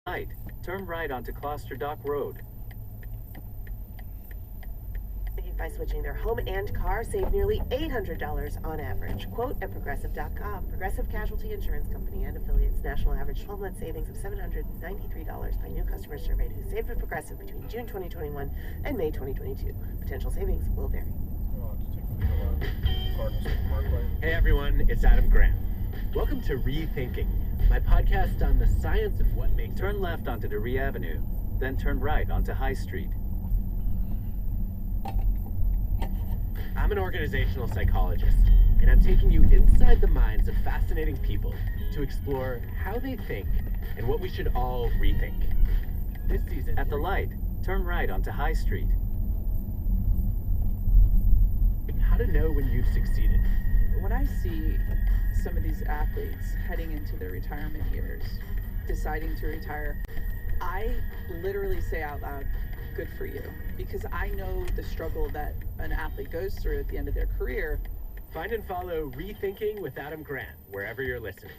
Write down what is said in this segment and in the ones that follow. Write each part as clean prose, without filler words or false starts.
Right, turn right onto Closter Dock Road. By switching their home and car, save nearly $800 on average. Quote at Progressive.com. Progressive Casualty Insurance Company and affiliates. National average 12-month savings of $793 by new customers surveyed who saved with Progressive between June 2021 and May 2022. Potential savings will vary. Hey everyone, it's Adam Grant. Welcome to Rethinking, my podcast on the science of what makes. Turn left onto DeRee Avenue, then turn right onto High Street. I'm an organizational psychologist, and I'm taking you inside the minds of fascinating people to explore how they think and what we should all rethink. This season, at the light, turn right onto High Street. How to know when you've succeeded. When I see some of these athletes heading into their retirement years, deciding to retire, I literally say out loud, good for you, because I know the struggle that an athlete goes through at the end of their career. Find and follow Rethinking with Adam Grant wherever you're listening.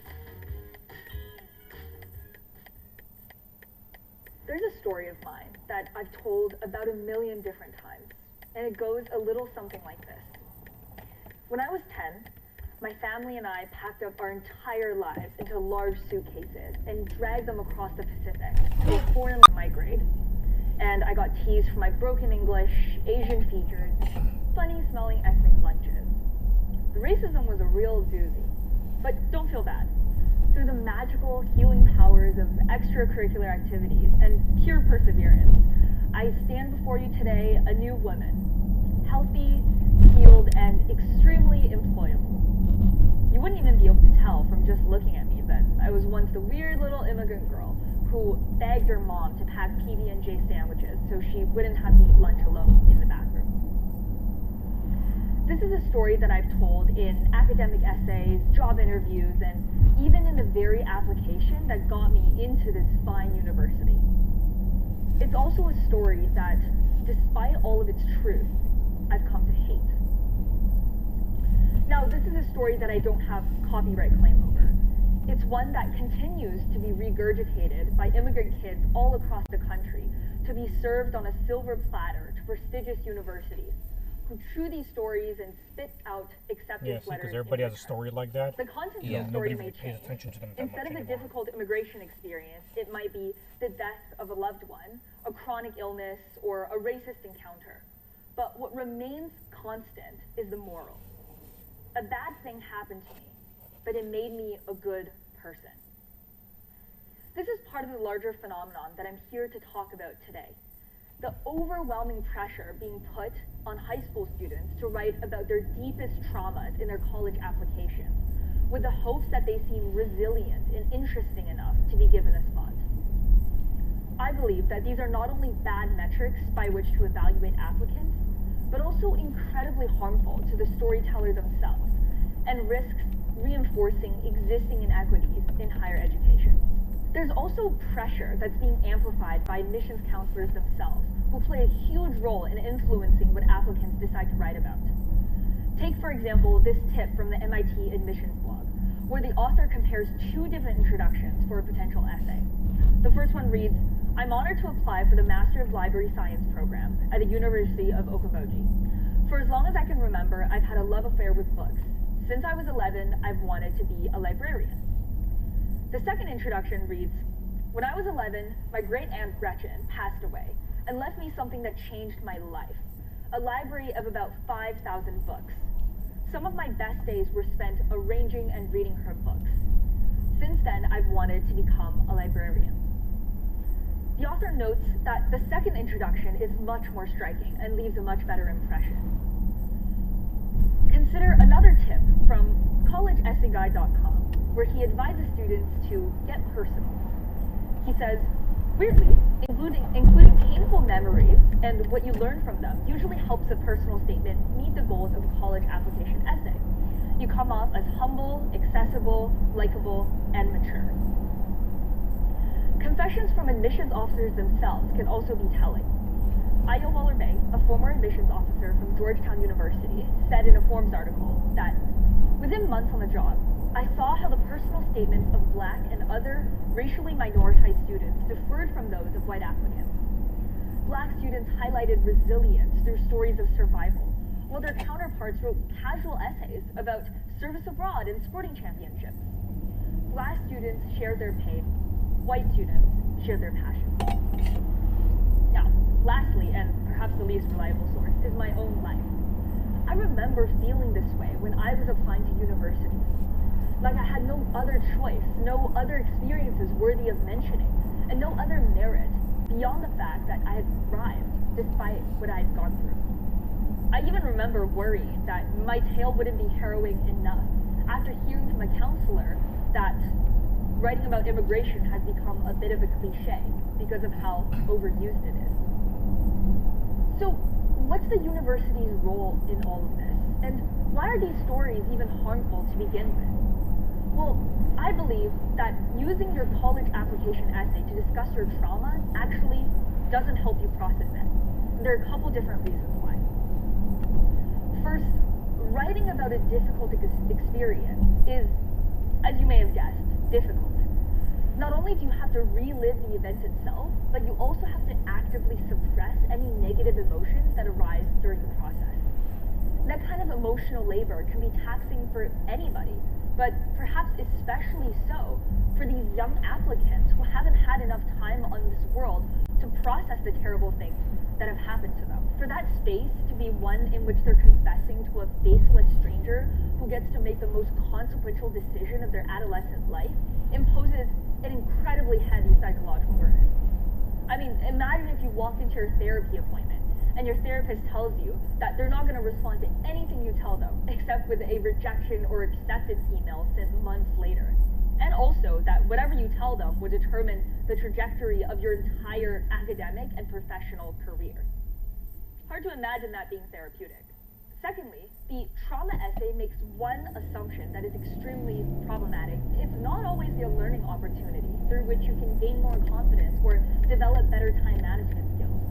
There's a story of mine that I've told about 1 million different times, and it goes a little something like this. When I was 10, my family and I packed up our entire lives into large suitcases and dragged them across the Pacific to a foreign in my grade. And I got teased for my broken English, Asian features, funny-smelling ethnic lunches. The racism was a real doozy, but don't feel bad. Through the magical healing powers of extracurricular activities and pure perseverance, I stand before you today a new woman, healthy, healed, and extremely employable. You wouldn't even be able to tell from just looking at me that I was once the weird little immigrant girl who begged her mom to pack PB&J sandwiches so she wouldn't have to eat lunch alone in the bathroom. This is a story that I've told in academic essays, job interviews, and even in the very application that got me into this fine university. It's also a story that, despite all of its truth, I've come to hate. Now, this is a story that I don't have copyright claim over. It's one that continues to be regurgitated by immigrant kids all across the country to be served on a silver platter to prestigious universities who chew these stories and spit out acceptance letters. Because everybody has a story like that. The content of the story Nobody may really pays change. attention to them that Instead much of a anymore. difficult immigration experience, it might be the death of a loved one, a chronic illness, or a racist encounter. But what remains constant is the moral. A bad thing happened to me, but it made me a good person. This is part of the larger phenomenon that I'm here to talk about today. The overwhelming pressure being put on high school students to write about their deepest traumas in their college applications, with the hopes that they seem resilient and interesting enough to be given a spot. I believe that these are not only bad metrics by which to evaluate applicants, but also incredibly harmful to the storyteller themselves, and risks reinforcing existing inequities in higher education. There's also pressure that's being amplified by admissions counselors themselves, who play a huge role in influencing what applicants decide to write about. Take, for example, this tip from the MIT admissions blog, where the author compares 2 different introductions for a potential essay. The first one reads, "I'm honored to apply for the Master of Library Science program at the University of Okoboji. For as long as I can remember, I've had a love affair with books. Since I was 11, I've wanted to be a librarian." The second introduction reads, "When I was 11, my great-aunt Gretchen passed away and left me something that changed my life, a library of about 5,000 books. Some of my best days were spent arranging and reading her books. Since then, I've wanted to become a librarian." The author notes that the second introduction is much more striking and leaves a much better impression. Consider another tip from collegeessayguide.com, where he advises students to get personal. He says, weirdly, including painful memories and what you learn from them usually helps a personal statement meet the goals of a college application essay. You come off as humble, accessible, likable, and mature. Confessions from admissions officers themselves can also be telling. Aya Waller-May, a former admissions officer from Georgetown University, said in a Forbes article that, "Within months on the job, I saw how the personal statements of Black and other racially minoritized students differed from those of white applicants. Black students highlighted resilience through stories of survival, while their counterparts wrote casual essays about service abroad and sporting championships. Black students shared their pain, white students shared their passion. Now, lastly, and perhaps the least reliable source, is my own life. I remember feeling this way when I was applying to universities. Like I had no other choice, no other experiences worthy of mentioning, and no other merit beyond the fact that I had thrived despite what I had gone through. I even remember worrying that my tale wouldn't be harrowing enough after hearing from a counselor that writing about immigration has become a bit of a cliche because of how overused it is. So, what's the university's role in all of this? And why are these stories even harmful to begin with? Well, I believe that using your college application essay to discuss your trauma actually doesn't help you process it. There are a couple different reasons why. First, writing about a difficult experience is, as you may have guessed, difficult. Not only do you have to relive the event itself, but you also have to actively suppress any negative emotions that arise during the process. That kind of emotional labor can be taxing for anybody, but perhaps especially so for these young applicants who haven't had enough time on this world to process the terrible things that have happened to them. For that space to be one in which they're confessing to a faceless stranger who gets to make the most consequential decision of their adolescent life imposes an incredibly heavy psychological burden. I mean, imagine if you walked into your therapy appointment and your therapist tells you that they're not going to respond to anything you tell them except with a rejection or acceptance email sent months later. And also that whatever you tell them would determine the trajectory of your entire academic and professional career. Hard to imagine that being therapeutic. Secondly, the trauma essay makes one assumption that is extremely problematic. It's not always a learning opportunity through which you can gain more confidence or develop better time management skills.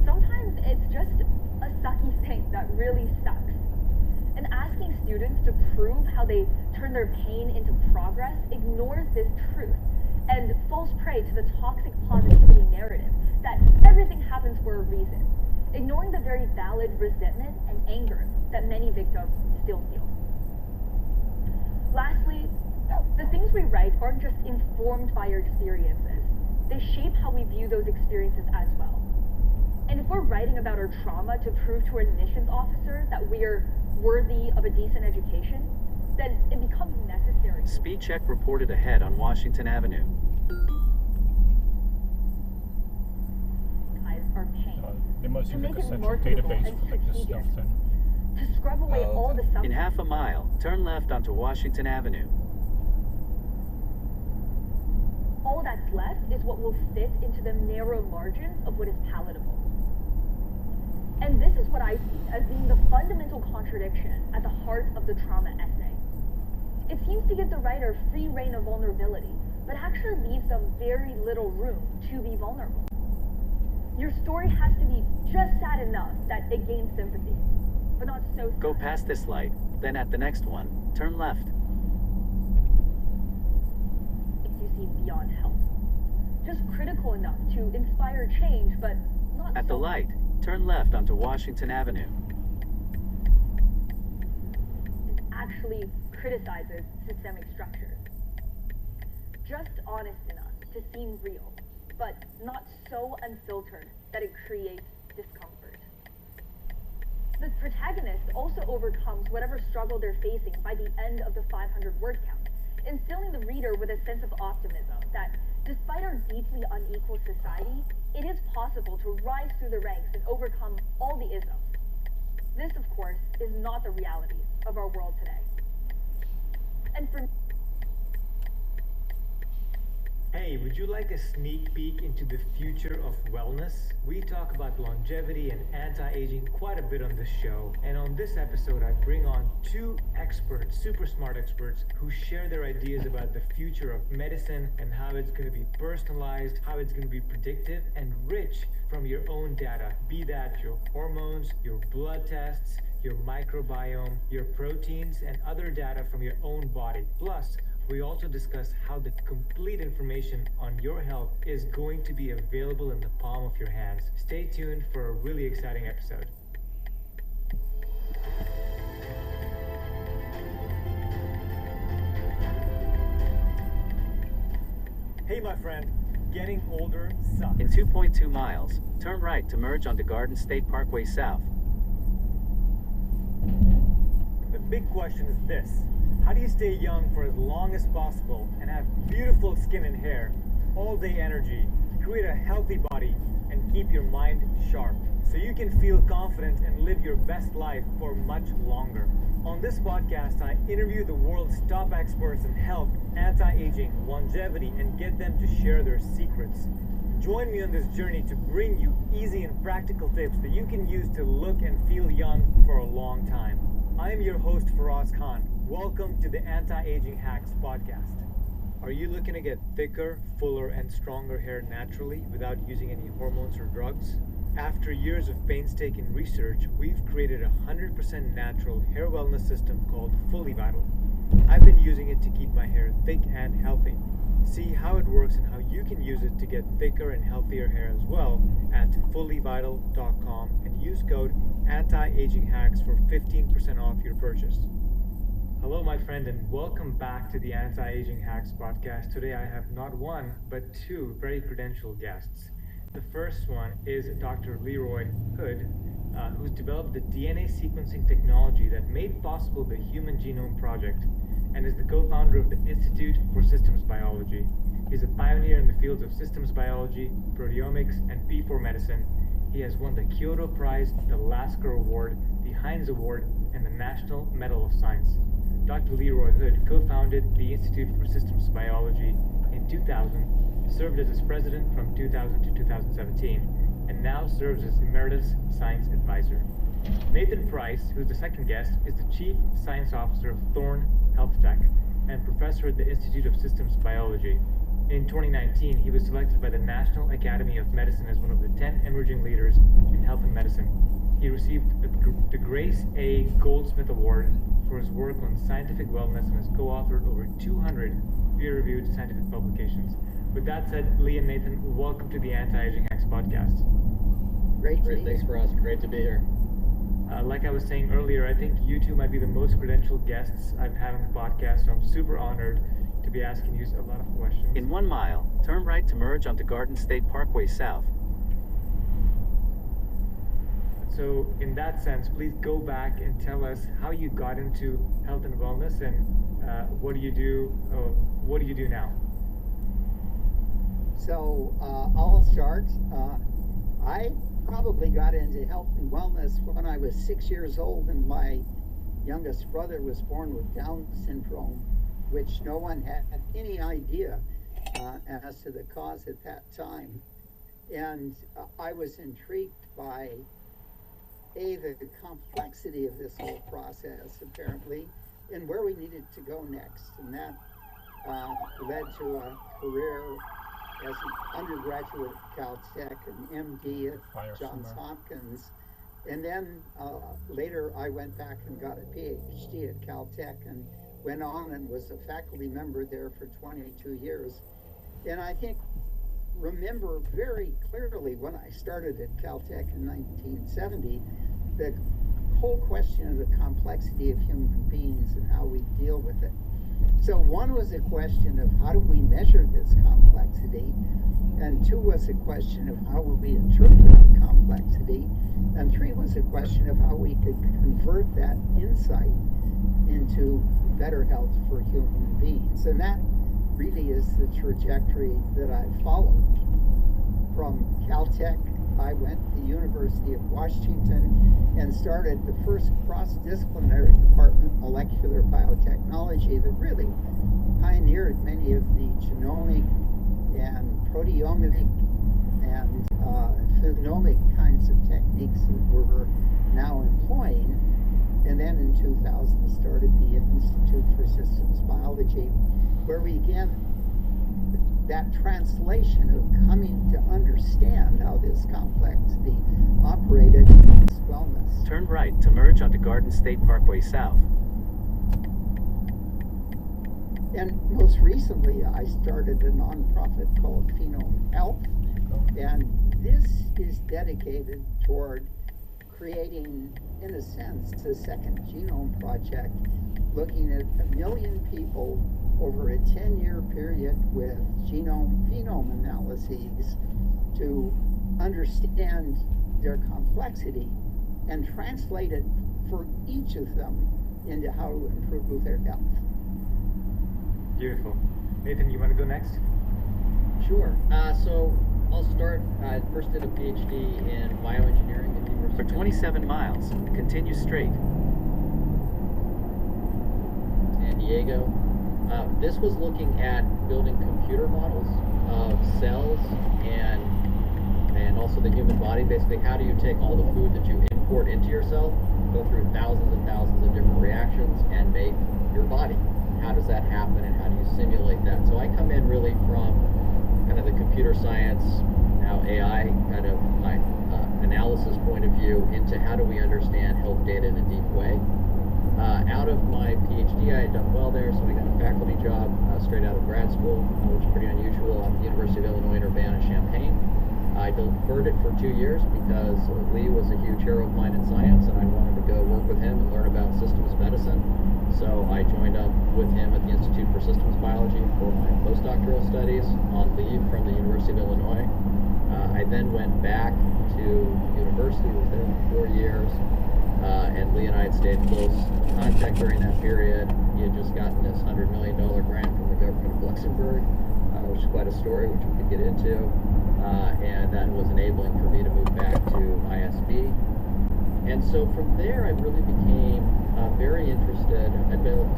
Sometimes it's just a sucky thing that really sucks. And asking students to prove how they turn their pain into progress ignores this truth and falls prey to the toxic positivity narrative that everything happens for a reason, ignoring the very valid resentment and anger that many victims still feel. Lastly, the things we write aren't just informed by our experiences. They shape how we view those experiences as well. And if we're writing about our trauma to prove to our admissions officer that we're worthy of a decent education, then it becomes necessary. Speed check reported ahead on Washington Avenue. Our pain. They must To use like make a it central marketable database and with like this stuff strategic. then. To scrub away Oh, all okay. the stuff. In half a mile, turn left onto Washington Avenue. All that's left is what will fit into the narrow margins of what is palatable. And this is what I see as being the fundamental contradiction at the heart of the trauma essay. It seems to give the writer free rein of vulnerability, but actually leaves them very little room to be vulnerable. Your story has to be just sad enough that it gains sympathy, but not so sad. Go past this light, then at the next one, turn left. Makes you see beyond help. Just critical enough to inspire change, but not At the so light, turn left onto Washington Avenue. It actually criticizes systemic structures. Just honest enough to seem real, but not so unfiltered that it creates discomfort. The protagonist also overcomes whatever struggle they're facing by the end of the 500-word count, instilling the reader with a sense of optimism that despite our deeply unequal society, it is possible to rise through the ranks and overcome all the isms. This, of course, is not the reality of our world today. And for Hey, would you like a sneak peek into the future of wellness? We talk about longevity and anti-aging quite a bit on this show, and on this episode I bring on two experts, super smart experts, who share their ideas about the future of medicine and how it's going to be personalized, how it's going to be predictive and rich from your own data, be that your hormones, your blood tests, your microbiome, your proteins, and other data from your own body. Plus, We also discuss how the complete information on your health is going to be available in the palm of your hands. Stay tuned for a really exciting episode. Hey, my friend, getting older sucks. In 2.2 miles, turn right to merge onto Garden State Parkway South. The big question is this: how do you stay young for as long as possible and have beautiful skin and hair, all-day energy, create a healthy body, and keep your mind sharp so you can feel confident and live your best life for much longer? On this podcast, I interview the world's top experts in health, anti-aging, longevity, and get them to share their secrets. Join me on this journey to bring you easy and practical tips that you can use to look and feel young for a long time. I am your host, Faraz Khan. Welcome to the Anti-Aging Hacks podcast. Are you looking to get thicker, fuller, and stronger hair naturally without using any hormones or drugs? After years of painstaking research, we've created a 100% natural hair wellness system called Fully Vital. I've been using it to keep my hair thick and healthy. See how it works and how you can use it to get thicker and healthier hair as well at fullyvital.com and use code ANTIAGINGHACKS for 15% off your purchase. Hello, my friend, and welcome back to the Anti-Aging Hacks podcast. Today I have not one, but two very credentialed guests. The first one is Dr. Leroy Hood, who's developed the DNA sequencing technology that made possible the Human Genome Project and is the co-founder of the Institute for Systems Biology. He's a pioneer in the fields of systems biology, proteomics, and P4 medicine. He has won the Kyoto Prize, the Lasker Award, the Heinz Award, and the National Medal of Science. Dr. Leroy Hood co-founded the Institute for Systems Biology in 2000, served as its president from 2000 to 2017, and now serves as Emeritus Science Advisor. Nathan Price, who's the second guest, is the Chief Science Officer of Thorne Health Tech and professor at the Institute of Systems Biology. In 2019, he was selected by the National Academy of Medicine as one of the 10 emerging leaders in health and medicine. He received the Grace A. Goldsmith Award for his work on scientific wellness and has co-authored over 200 peer-reviewed scientific publications. With that said, Lee and Nathan, welcome to the Anti-Aging Hacks podcast. Great, thanks for us. Great to be here. Like I was saying earlier, I think you two might be the most credentialed guests I've had on the podcast, so I'm super honored to be asking you a lot of questions. In 1 mile, turn right to merge onto Garden State Parkway South. So in that sense, please go back and tell us how you got into health and wellness and what do you do now? So I'll start. I probably got into health and wellness when I was 6 years old, and my youngest brother was born with Down syndrome, which no one had any idea as to the cause at that time. And I was intrigued by the complexity of this whole process, apparently, and where we needed to go next. And that led to a career as an undergraduate at Caltech, an MD at Johns Hopkins. And then later I went back and got a PhD at Caltech and went on and was a faculty member there for 22 years. And I think remember very clearly when I started at Caltech in 1970, the whole question of the complexity of human beings and how we deal with it. So one was a question of how do we measure this complexity, and two was a question of how would we interpret the complexity, and three was a question of how we could convert that insight into better health for human beings. And that really is the trajectory that I followed. From Caltech, I went to the University of Washington and started the first cross-disciplinary department, molecular biotechnology, that really pioneered many of the genomic and proteomic and phenomic kinds of techniques that we're now employing. And then in 2000 started the Institute for Systems Biology, where we began that translation of coming to understand how this complexity operated in its wellness. Turn right to merge onto Garden State Parkway South. And most recently, I started a nonprofit called Phenome Health, and this is dedicated toward creating, in a sense, a second genome project, looking at 1 million people over a 10-year period with genome-phenome analyses to understand their complexity and translate it for each of them into how to improve their health. Beautiful. Nathan, you want to go next? Sure. So I'll start. I first did a PhD in bioengineering at the University. For 27 miles, continue straight. San Diego. This was looking at building computer models of cells and also the human body. Basically, how do you take all the food that you import into yourself, go through thousands and thousands of different reactions, and make your body? How does that happen, and how do you simulate that? So I come in really from kind of the computer science, now AI kind of analysis point of view into how do we understand health data in a deep way. Out of my PhD, I had done well there, so I got a faculty job straight out of grad school, which is pretty unusual, at the University of Illinois in Urbana-Champaign. I deferred it for 2 years because Lee was a huge hero of mine in science, and I wanted to go work with him and learn about systems medicine. So I joined up with him at the Institute for Systems Biology for my postdoctoral studies on leave from the University of Illinois. I then went back to university, was there for 4 years, and Lee and I had stayed close contact during that period. He had just gotten this $100 million grant from the government of Luxembourg, which is quite a story, which we could get into, and that was enabling for me to move back to ISB. And so from there, I really became very interested. I built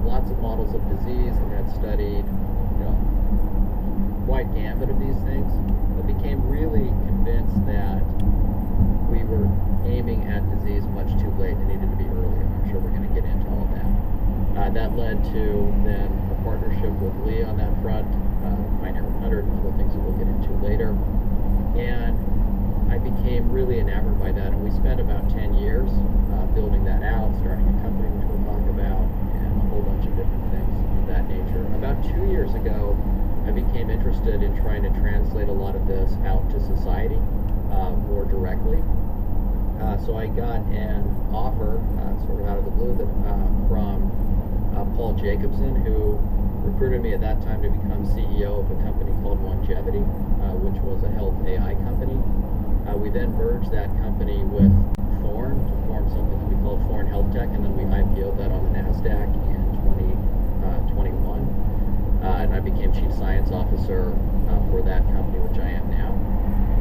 lots of models of disease and had studied, wide gambit of these things, but became really convinced that we were aiming at disease much too late and needed to be earlier. I'm sure we're going to get into all of that. That led to then a partnership with Lee on that front, Pioneer 100 and other things that we'll get into later. And I became really enamored by that, and we spent about 10 years building that out, starting a company which we'll talk about, and a whole bunch of different things of that nature. About 2 years ago, I became interested in trying to translate a lot of this out to society more directly. So I got an offer, sort of out of the blue, from Paul Jacobson, who recruited me at that time to become CEO of a company called Longevity, which was a health AI company. We then merged that company with Thorne to form something that we call Thorne Health Tech, and then we IPO'd that on the NASDAQ in 2021. And I became Chief Science Officer for that company, which I am now.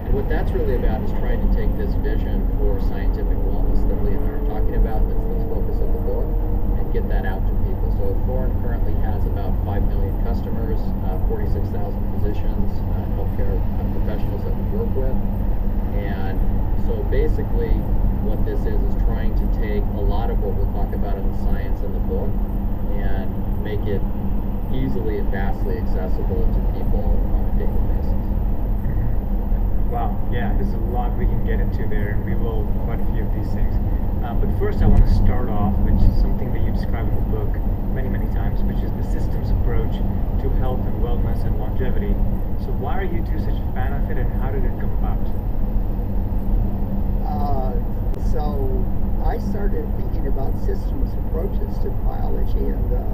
And what that's really about is trying to take this vision for scientific wellness that Lee and I are talking about, that's the focus of the book, and get that out to people. So Thorne currently has about 5 million customers, 46,000 physicians, healthcare professionals that we work with. And so basically what this is trying to take a lot of what we'll talk about in the science in the book and make it easily and vastly accessible to people on a daily basis. Wow, yeah, there's a lot we can get into there, and we will quite a few of these things. But first I want to start off with something that you describe in the book many, many times, which is the systems approach to health and wellness and longevity. So why are you two such a fan of it, and how did it come about? So I started thinking about systems approaches to biology in the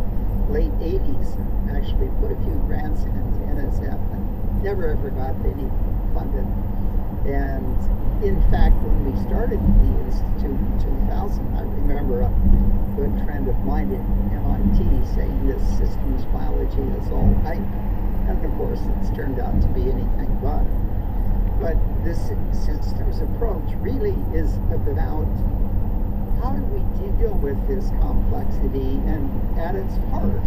late 80s, and actually put a few grants into NSF and never ever got any funded. And in fact, when we started the Institute in 2000, I remember a good friend of mine at MIT saying this systems biology is all hype. And of course, it's turned out to be anything but. But this systems approach really is about how do we deal with this complexity, and at its heart,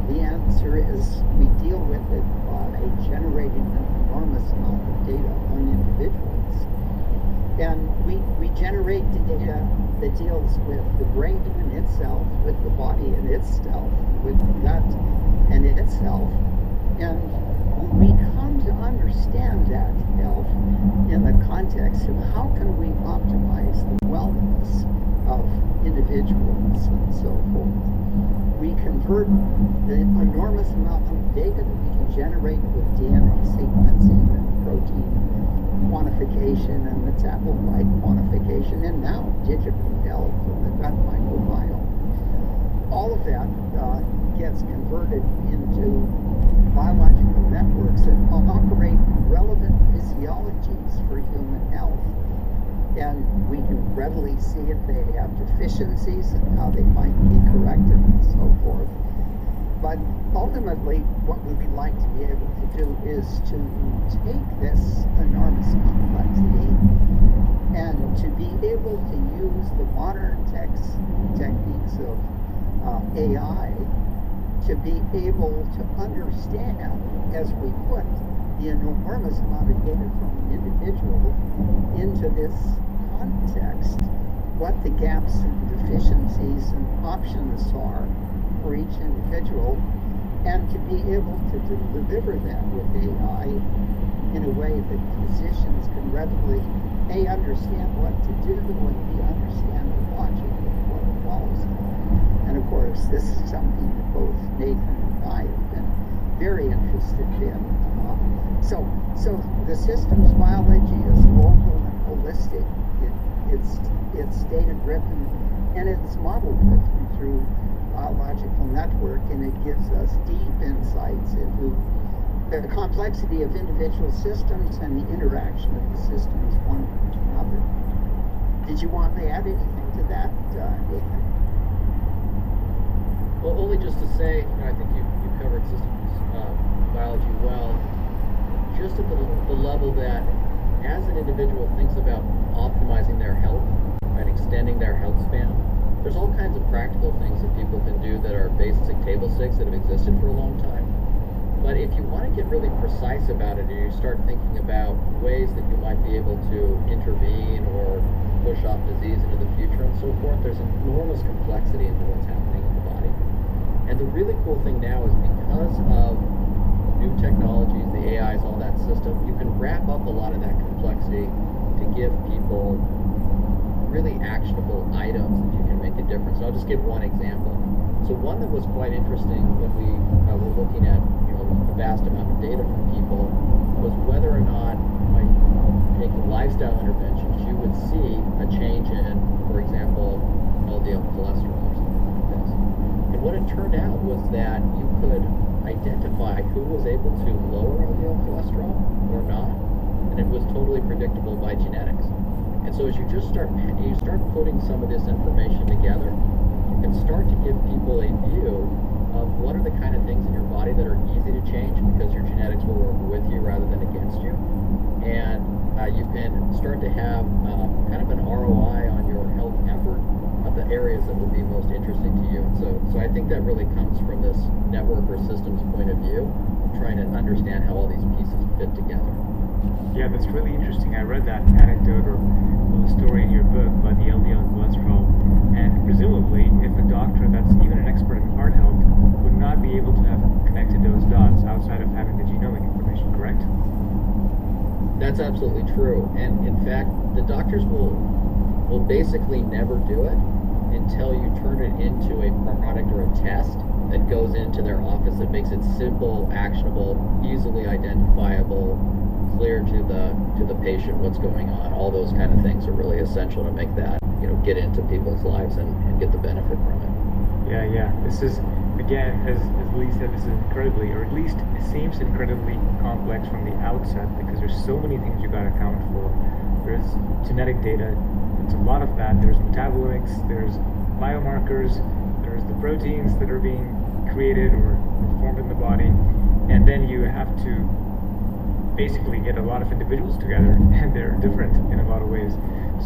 the answer is we deal with it by generating an enormous amount of data on individuals. And we generate data that deals with the brain in itself, with the body in itself, with the gut and itself. And we come to understand that health in the context of how can we optimize the wellness of individuals and so forth. we convert the enormous amount of data that we can generate with DNA sequencing and protein quantification and metabolite quantification, and now digital health and the gut microbiome. All of that gets converted into biological networks that operate relevant physiologies for human health. And we can readily see if they have deficiencies and how they might be corrected and so forth. But ultimately, what we would like to be able to do is to take this enormous complexity and to be able to use the modern techniques of AI to be able to understand, as we put the enormous amount of data from an individual into this context, what the gaps and deficiencies and options are for each individual, and to be able to deliver that with AI in a way that physicians can readily A, understand what to do, and B, understand the logic of what follows. And of course, this is something that both Nathan and I have been very interested in. So the systems biology is local and holistic. It's data-driven, and it's model-driven through biological network, and it gives us deep insights into the complexity of individual systems and the interaction of the systems one with another. Did you want to add anything to that, Nathan? Well, only just to say, I think you covered systems biology well. Just at the level that as an individual thinks about optimizing their health and extending their health span, there's all kinds of practical things that people can do that are basic table stakes that have existed for a long time. But if you want to get really precise about it and you start thinking about ways that you might be able to intervene or push off disease into the future and so forth, there's enormous complexity into what's happening in the body. And the really cool thing now is because of new technologies, the AIs, all that system, you can wrap up a lot of that complexity to give people really actionable items that you can make a difference. So I'll just give one example. So one that was quite interesting when we were looking at a vast amount of data from people was whether or not by taking lifestyle interventions you would see a change in, for example, LDL cholesterol or something like this. And what it turned out was that you could identify who was able to lower LDL cholesterol or not, and it was totally predictable by genetics. And so as you start putting some of this information together, you can start to give people a view of what are the kind of things in your body that are easy to change because your genetics will work with you rather than against you. And you can start to have kind of an ROI on your health effort of the areas that will be most interesting to you. And so I think that really comes from this network or systems point of view, of trying to understand how all these pieces fit together. Yeah, that's really interesting. I read that anecdote or the story in your book about the LDL cholesterol, and presumably if a doctor that's even an expert in heart health would not be able to have connected those dots outside of having the genomic information, correct? That's absolutely true. And in fact, the doctors will basically never do it until you turn it into a product or a test that goes into their office that makes it simple, actionable, easily identifiable, clear to the patient what's going on. All those kind of things are really essential to make that, get into people's lives and get the benefit from it. Yeah. This is, again, as Lee said, this is incredibly, or at least it seems incredibly complex from the outset because there's so many things you got to account for. There's genetic data, it's a lot of that. There's metabolomics, there's biomarkers, there's the proteins that are being created or formed in the body, and then you have to basically get a lot of individuals together, and they're different in a lot of ways.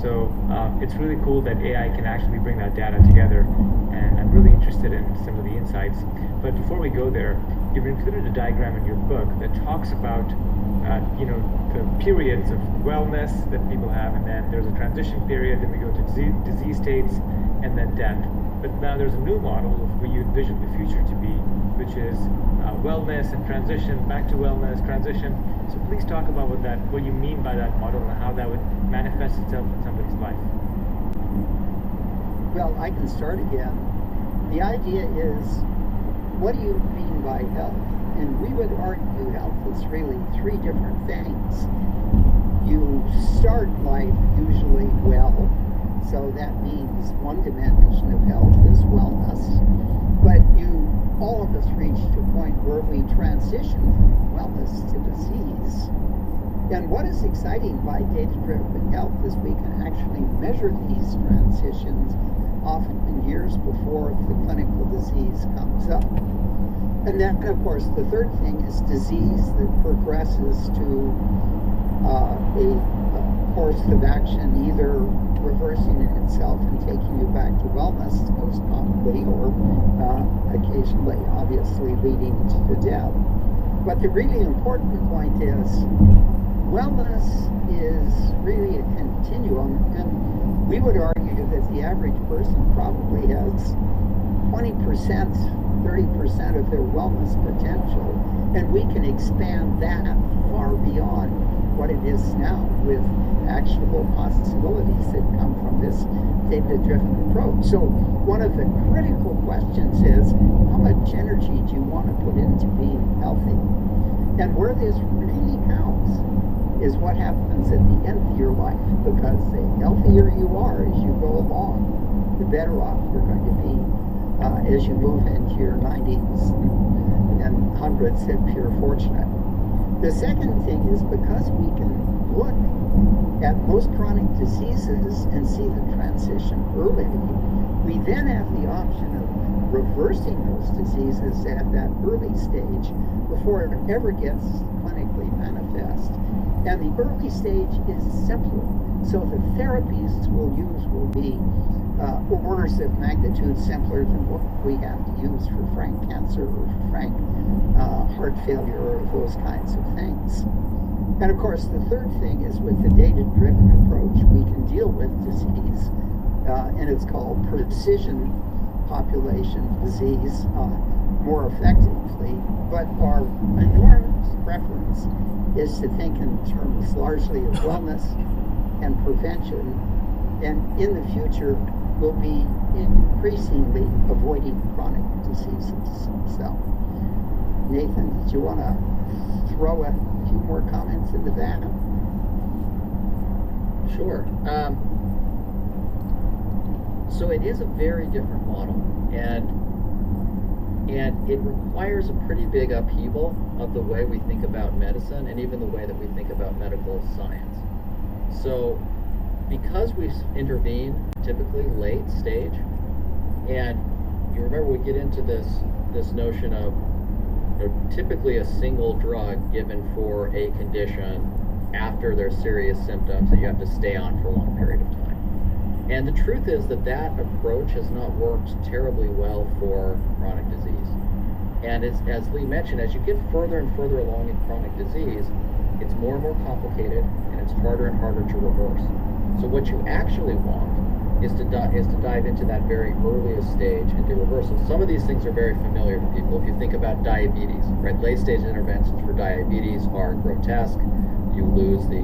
So it's really cool that AI can actually bring that data together, and I'm really interested in some of the insights. But before we go there, you've included a diagram in your book that talks about the periods of wellness that people have, and then there's a transition period, then we go to disease states, and then death. But now there's a new model of where you envision the future to be, which is wellness and transition, back to wellness, transition. So please talk about what you mean by that model and how that would manifest itself in somebody's life. Well, I can start again. the idea is, what do you mean by health? And we would argue health is really three different things. You start life usually well, so that means one dimension of health is wellness. But all of us reach a point where we transition from wellness to disease. And what is exciting by data-driven health is we can actually measure these transitions often in years before the clinical disease comes up. And then, of course, the third thing is disease that progresses to a course of action, either reversing it itself and taking you back to wellness, most commonly, or occasionally, obviously, leading to death. But the really important point is, wellness is really a continuum, and we would argue that the average person probably has 20%, 30% of their wellness potential, and we can expand that far beyond what it is now with actionable possibilities that come from this data-driven approach. So one of the critical questions is, how much energy do you want to put into being healthy? And where this really counts is what happens at the end of your life, because the healthier you are as you go along, the better off you're going to be as you move into your 90s and hundreds if you're fortunate. The second thing is, because we can look at most chronic diseases and see the transition early, we then have the option of reversing those diseases at that early stage before it ever gets clinically manifest. And the early stage is simpler, so the therapies we'll use will be orders of magnitude simpler than what we have to use for frank cancer or frank heart failure or those kinds of things. And of course, the third thing is, with the data-driven approach, we can deal with disease, and it's called precision population disease, more effectively. But our enormous preference is to think in terms largely of wellness and prevention, and in the future we'll be increasingly avoiding chronic diseases. So, Nathan, did you want to throw a few more comments into that? Sure. So it is a very different model, and it requires a pretty big upheaval of the way we think about medicine and even the way that we think about medical science. So because we intervene typically late stage, and you remember we get into this notion of typically a single drug given for a condition after there's serious symptoms that you have to stay on for a long period of time. And the truth is that approach has not worked terribly well for chronic disease. And as Lee mentioned, as you get further and further along in chronic disease, it's more and more complicated, and it's harder and harder to reverse. So what you actually want is to dive into that very earliest stage and do reversal. Some of these things are very familiar to people. If you think about diabetes, right? Late stage interventions for diabetes are grotesque. You lose the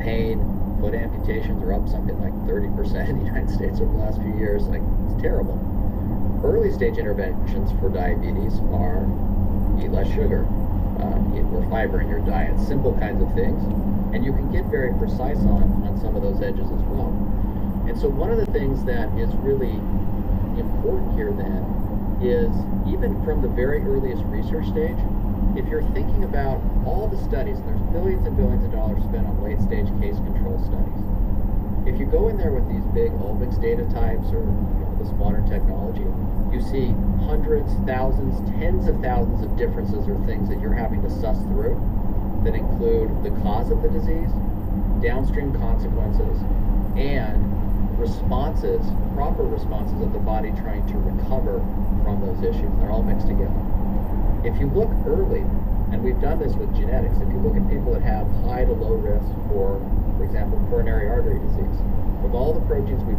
pain. Foot amputations are up something like 30% in the United States over the last few years. Like, it's terrible. Early stage interventions for diabetes are eat less sugar, eat more fiber in your diet, simple kinds of things. And you can get very precise on some of those edges as well. And so one of the things that is really important here then is, even from the very earliest research stage, if you're thinking about all the studies, and there's billions and billions of dollars spent on late stage case control studies. If you go in there with these big omics data types or this modern technology, you see hundreds, thousands, tens of thousands of differences or things that you're having to suss through that include the cause of the disease, downstream consequences, and responses, proper responses of the body trying to recover from those issues. They're all mixed together. If you look early, and we've done this with genetics, if you look at people that have high to low risk for example, coronary artery disease, with all the proteins we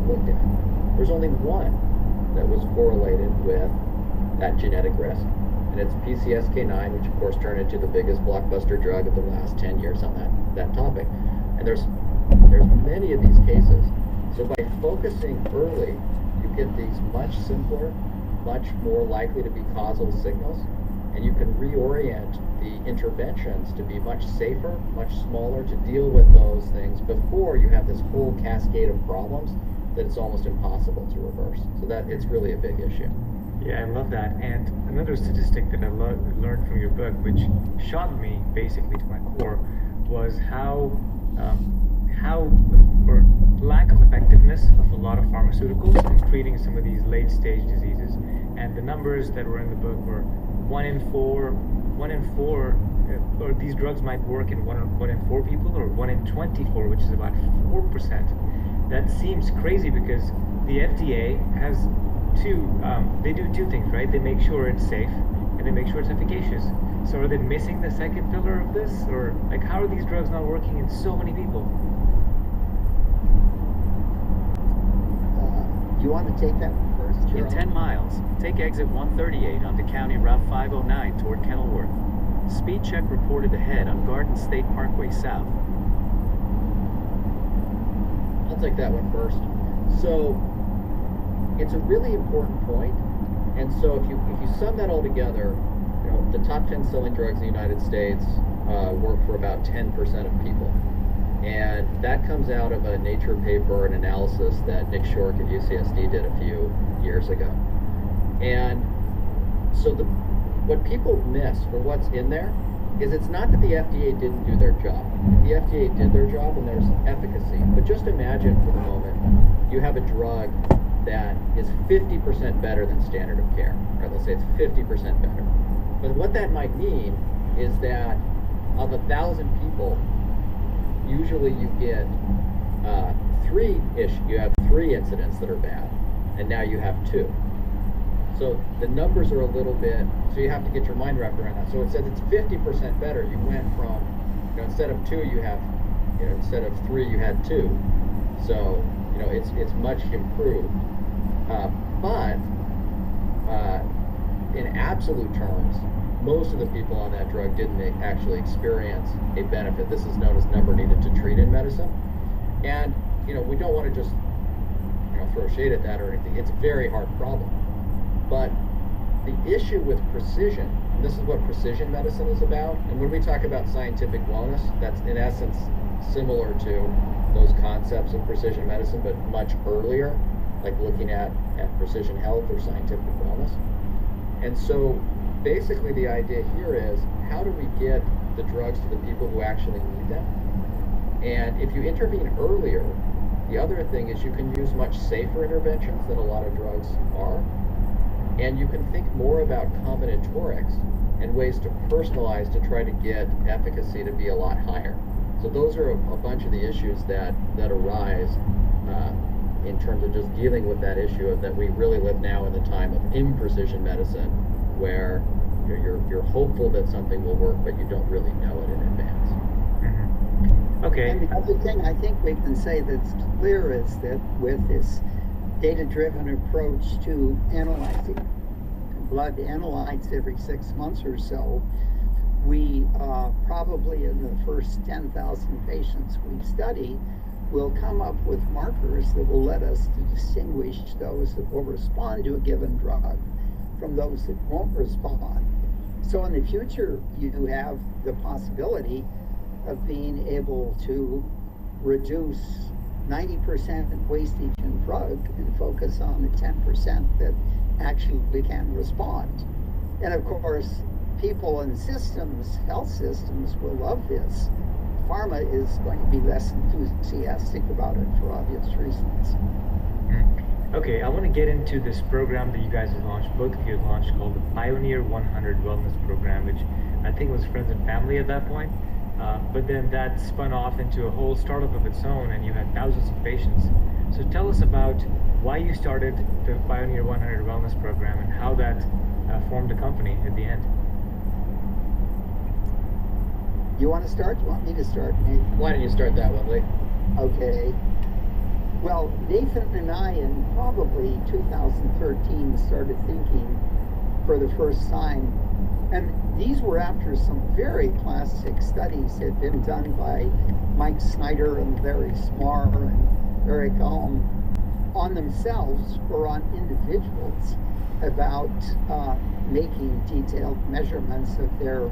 looked at, there's only one that was correlated with that genetic risk, and it's PCSK9, which of course turned into the biggest blockbuster drug of the last 10 years on that topic. And there's many of these cases. So by focusing early, you get these much simpler, much more likely to be causal signals, and you can reorient the interventions to be much safer, much smaller, to deal with those things before you have this whole cascade of problems that it's almost impossible to reverse. So that it's really a big issue. Yeah, I love that. And another statistic that I learned from your book, which shocked me basically to my core, was how or lack of effectiveness of a lot of pharmaceuticals in treating some of these late stage diseases. And the numbers that were in the book were 1 in 4, or these drugs might work in 1 in 4 people, or 1 in 24, which is about 4%. That seems crazy because the FDA has they do two things, right? They make sure it's safe and they make sure it's efficacious. So are they missing the second pillar of this? Or like, how are these drugs not working in so many people? You want to take that first, In Gerald? 10 miles, take exit 138 onto County Route 509 toward Kenilworth. Speed check reported ahead on Garden State Parkway South. I'll take that one first. So it's a really important point, and so if you sum that all together, you know, the top 10 selling drugs in the United States work for about 10% of people, and that comes out of a Nature paper, an analysis that Nick Shork at UCSD did a few years ago. And so what people miss for what's in there is it's not that the FDA didn't do their job. The FDA did their job and there's efficacy, but just imagine for the moment you have a drug that is 50% better than standard of care, or let's say it's 50% better. But what that might mean is that of 1,000 people, usually you get you have 3 incidents that are bad, and now you have 2. So the numbers are a little bit, so you have to get your mind wrapped around that. So it says it's 50% better. You went from, instead of 2, you have, instead of 3, you had 2. So, it's much improved. But in absolute terms, most of the people on that drug didn't actually experience a benefit. This is known as number needed to treat in medicine. And, we don't want to just, throw shade at that or anything. It's a very hard problem. But the issue with precision, and this is what precision medicine is about, and when we talk about scientific wellness, that's in essence similar to those concepts of precision medicine, but much earlier, like looking at precision health or scientific wellness. And so basically the idea here is, how do we get the drugs to the people who actually need them? And if you intervene earlier, the other thing is you can use much safer interventions than a lot of drugs are. And you can think more about combinatorics and ways to personalize to try to get efficacy to be a lot higher. So those are a bunch of the issues that arise in terms of just dealing with that issue of that we really live now in the time of imprecision medicine, where you're hopeful that something will work, but you don't really know it in advance. Mm-hmm. Okay. And the other thing I think we can say that's clear is that with this data-driven approach to analyzing blood analytes every 6 months or so, we probably in the first 10,000 patients we study will come up with markers that will let us to distinguish those that will respond to a given drug from those that won't respond. So in the future, you have the possibility of being able to reduce 90% wastage in drug and focus on the 10% that actually can respond. And of course, people and systems, health systems, will love this. Pharma is going to be less enthusiastic about it for obvious reasons. Okay, I want to get into this program that you guys have launched, both of you have launched, called the Pioneer 100 Wellness Program, which I think was friends and family at that point. But then that spun off into a whole startup of its own, and you had thousands of patients. So tell us about why you started the Pioneer 100 Wellness Program and how that formed a company at the end. You want to start? You want me to start, Nathan? Why don't you start that one, Lee? Okay. Well, Nathan and I in probably 2013 started thinking for the first time, and these were after some very classic studies had been done by Mike Snyder and Larry Smarr and Eric Alm on themselves or on individuals about making detailed measurements of their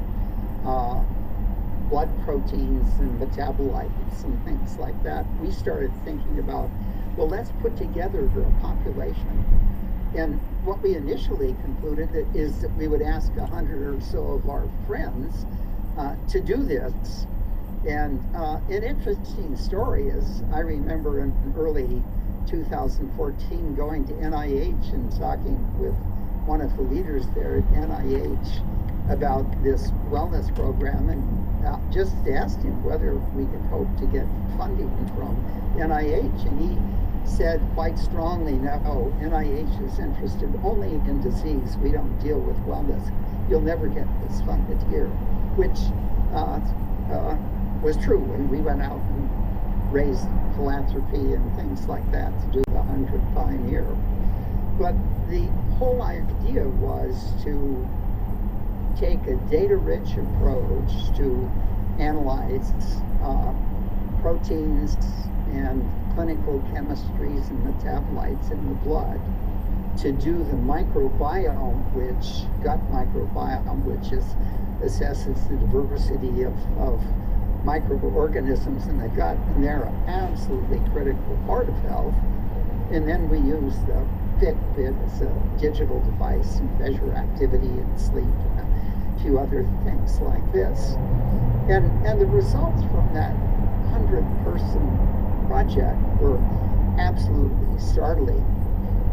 blood proteins and metabolites and things like that, we started thinking about, well, let's put together a population. And what we initially concluded is that we would ask 100 or so of our friends to do this. And an interesting story is, I remember in early 2014 going to NIH and talking with one of the leaders there at NIH about this wellness program, and just asked him whether we could hope to get funding from NIH, and he said quite strongly, no, NIH is interested only in disease. We don't deal with wellness. You'll never get this funded here, which was true. And we went out and raised philanthropy and things like that to do the 100th Pioneer. But the whole idea was to take a data-rich approach to analyze proteins and clinical chemistries and metabolites in the blood, to do the microbiome, gut microbiome, which assesses the diversity of microorganisms in the gut, and they're an absolutely critical part of health. And then we use the Fitbit as a digital device to measure activity and sleep and a few other things like this. And the results from that 100-person project were absolutely startling.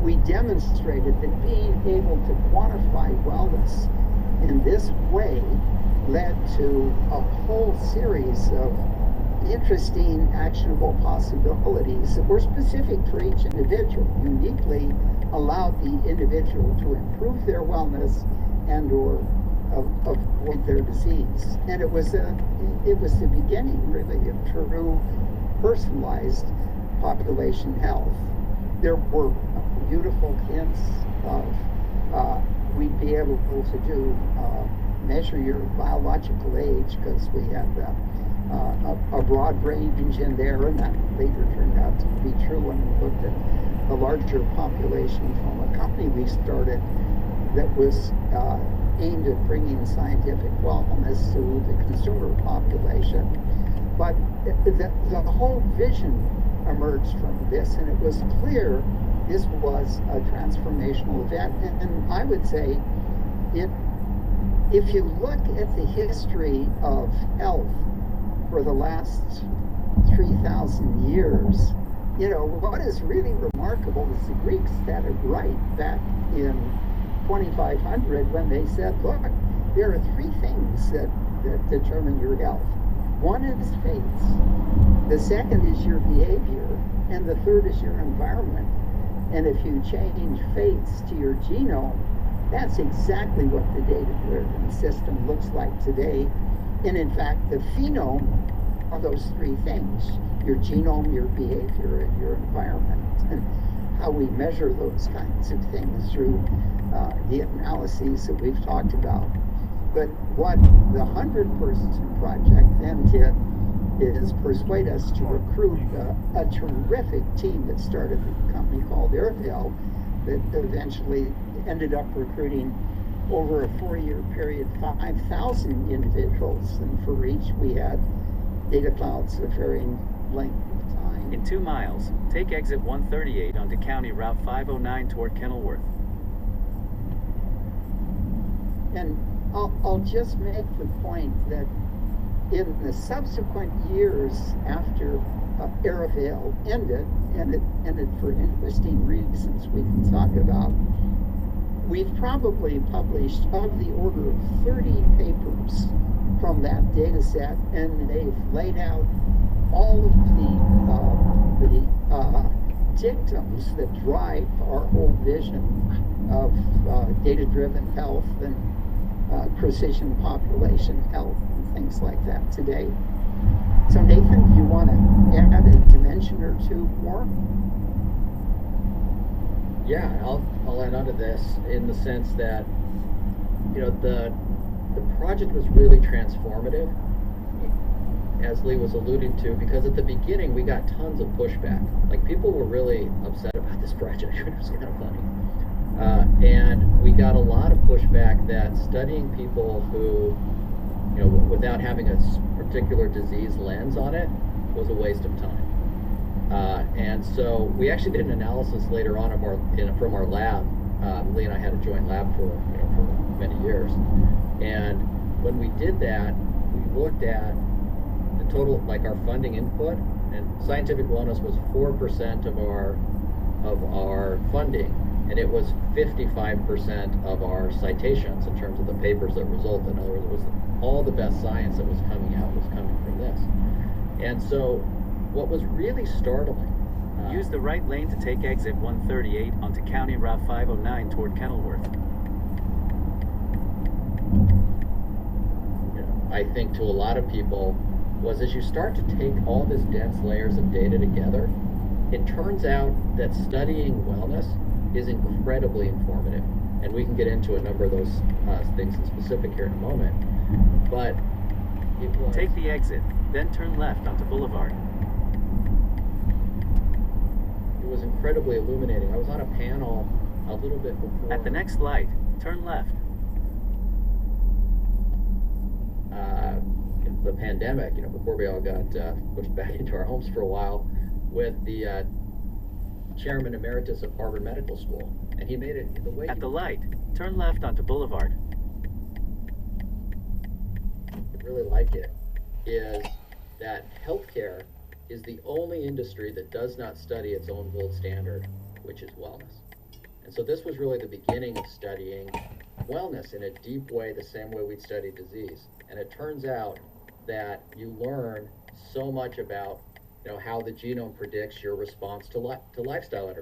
We demonstrated that being able to quantify wellness in this way led to a whole series of interesting, actionable possibilities that were specific for each individual, uniquely allowed the individual to improve their wellness and or avoid their disease. And it was the beginning, really, of true personalized population health. There were beautiful hints of we'd be able to do measure your biological age, because we had a broad range in there, and that later turned out to be true when we looked at a larger population from a company we started that was aimed at bringing scientific wellness to the consumer population. But the whole vision emerged from this, and it was clear this was a transformational event. And I would say, if you look at the history of health for the last 3,000 years, what is really remarkable is the Greeks had it right back in 2500 when they said, look, there are three things that determine your health. One is fates, the second is your behavior, and the third is your environment. And if you change fates to your genome, that's exactly what the data-driven system looks like today. And in fact, the phenome are those three things: your genome, your behavior, and your environment. And how we measure those kinds of things through the analyses that we've talked about. But what the 100-person project then did is persuade us to recruit a terrific team that started a company called Airville that eventually ended up recruiting, over a 4-year period, 5,000 individuals, and for each we had data clouds of varying length of time. In 2 miles, take exit 138 onto County Route 509 toward Kenilworth. And I'll just make the point that in the subsequent years after Airville ended, and it ended for interesting reasons we can talk about, we've probably published of the order of 30 papers from that data set, and they've laid out all of the dictums that drive our whole vision of data-driven health and precision population health and things like that today. So Nathan, do you want to add a dimension or two more? Yeah, I'll add on to this in the sense that, the project was really transformative, as Lee was alluding to, because at the beginning we got tons of pushback. Like, people were really upset about this project, which was kind of funny. And we got a lot of pushback that studying people who, without having a particular disease lens on it was a waste of time. And so we actually did an analysis later on from our lab. Lee and I had a joint lab for many years. And when we did that, we looked at the total, like our funding input, and scientific wellness was 4% of our funding, and it was 55% of our citations in terms of the papers that resulted. In other words, it was all the best science that was coming out was coming from this. And so what was really startling. Use the right lane to take exit 138 onto County Route 509 toward Kenilworth. I think to a lot of people was as you start to take all this dense layers of data together, it turns out that studying wellness is incredibly informative. And we can get into a number of those things in specific here in a moment. But it was... Take the exit, then turn left onto Boulevard. It was incredibly illuminating. I was on a panel a little bit before. At the next light, turn left. The pandemic, before we all got pushed back into our homes for a while, with the chairman emeritus of Harvard Medical School, and he made it the way. At the light, turn left onto Boulevard. I really like it is that healthcare is the only industry that does not study its own gold standard, which is wellness. And so this was really the beginning of studying wellness in a deep way, the same way we'd study disease. And it turns out that you learn so much about how the genome predicts your response to lifestyle interventions.